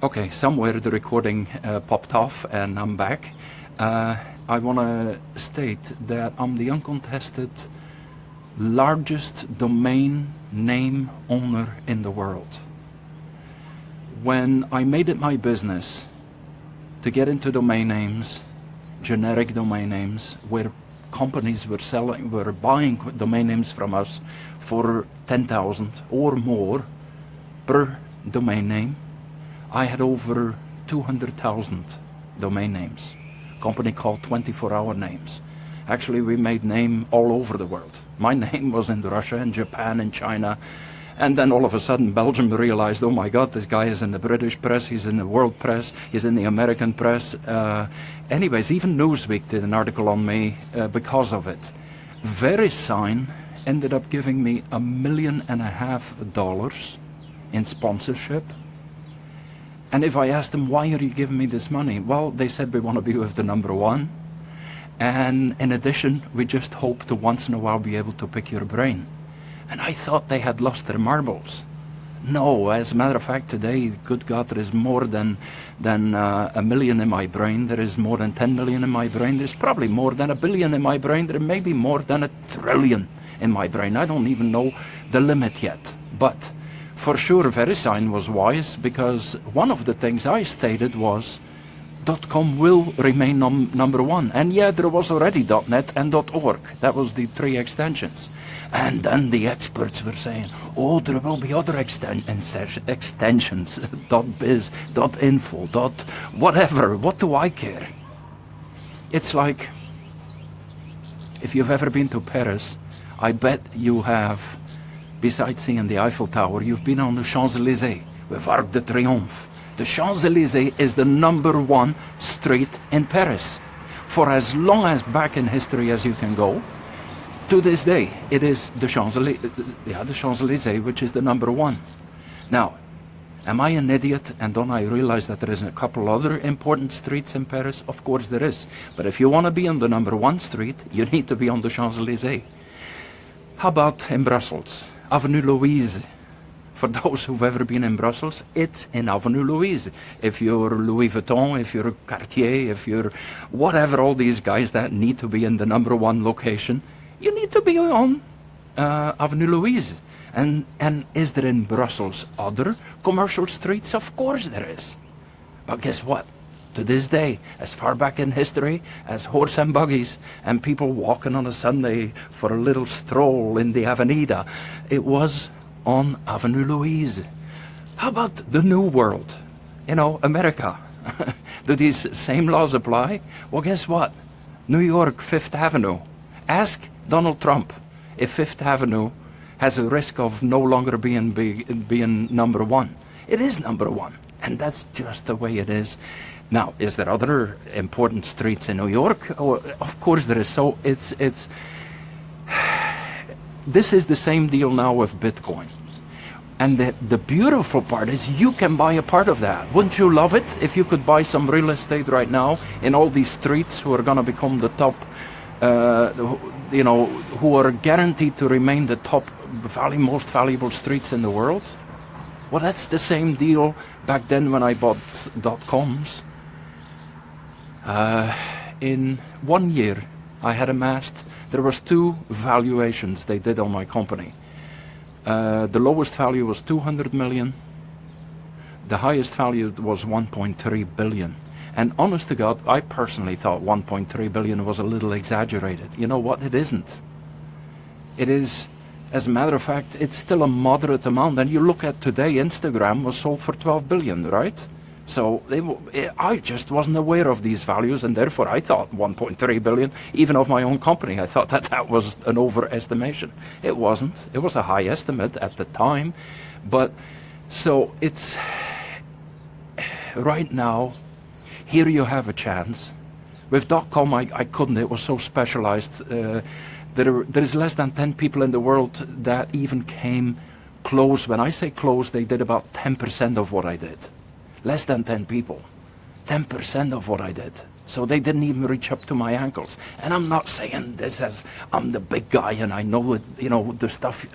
Okay, somewhere the recording popped off and I'm back. I want to state that I'm the uncontested largest domain name owner in the world. When I made it my business to get into domain names, generic domain names, where companies were buying domain names from us for 10,000 or more per domain name, I had over 200,000 domain names. Company called 24-hour names. Actually, we made name all over the world. My name was in Russia and Japan and China. And then all of a sudden Belgium realized, oh my God, this guy is in the British press, he's in the world press, he's in the American press. Anyways, even Newsweek did an article on me because of it. VeriSign ended up giving me $1.5 million in sponsorship. And if I asked them, why are you giving me this money? Well, they said, we want to be with the number one. And in addition, we just hope to once in a while be able to pick your brain. And I thought they had lost their marbles. No, as a matter of fact, today, good God, there is more than 1 million in my brain. There is more than 10 million in my brain. There's probably more than 1 billion in my brain. There may be more than 1 trillion in my brain. I don't even know the limit yet. But for sure, VeriSign was wise, because one of the things I stated was .com will remain number one. And yeah, there was already .net and .org. That was the 3 extensions. And then the experts were saying, oh, there will be other extensions, .biz, .info, whatever. What do I care? It's like, if you've ever been to Paris, I bet you have, besides seeing the Eiffel Tower, you've been on the Champs-Élysées with Arc de Triomphe. The Champs-Élysées is the number one street in Paris. For as long as back in history as you can go, to this day, it is the Champs-Élysées, which is the number one. Now, am I an idiot and don't I realize that there is a couple other important streets in Paris? Of course there is. But if you want to be on the number one street, you need to be on the Champs-Élysées. How about in Brussels? Avenue Louise. For those who've ever been in Brussels, it's in Avenue Louise. If you're Louis Vuitton, if you're Cartier, if you're whatever, all these guys that need to be in the number one location, you need to be on Avenue Louise. And is there in Brussels other commercial streets? Of course there is. But guess what? To this day, as far back in history as horse and buggies and people walking on a Sunday for a little stroll in the Avenida, it was on Avenue Louise. How about the New World? You know, America. Do these same laws apply? Well, guess what? New York, Fifth Avenue. Ask Donald Trump if Fifth Avenue has a risk of no longer being number one. It is number one, and that's just the way it is. Now, is there other important streets in New York? Oh, of course there is. So it's this is the same deal now with Bitcoin. And the beautiful part is you can buy a part of that. Wouldn't you love it if you could buy some real estate right now in all these streets who are going to become the top, who are guaranteed to remain the top most valuable streets in the world? Well, that's the same deal back then when I bought .coms. In 1 year, I had amassed, there was 2 valuations they did on my company. The lowest value was 200 million. The highest value was 1.3 billion. And honest to God, I personally thought 1.3 billion was a little exaggerated. You know what? It isn't. It is, as a matter of fact, it's still a moderate amount. And you look at today, Instagram was sold for 12 billion, right? So I just wasn't aware of these values, and therefore I thought 1.3 billion, even of my own company, I thought that was an overestimation. It wasn't. It was a high estimate at the time. But so it's right now, here you have a chance. With .com, I couldn't. It was so specialized. There is less than 10 people in the world that even came close. When I say close, they did about 10% of what I did. less than 10 people, 10% of what I did. So they didn't even reach up to my ankles. And I'm not saying this as I'm the big guy and I know it, you know, the stuff.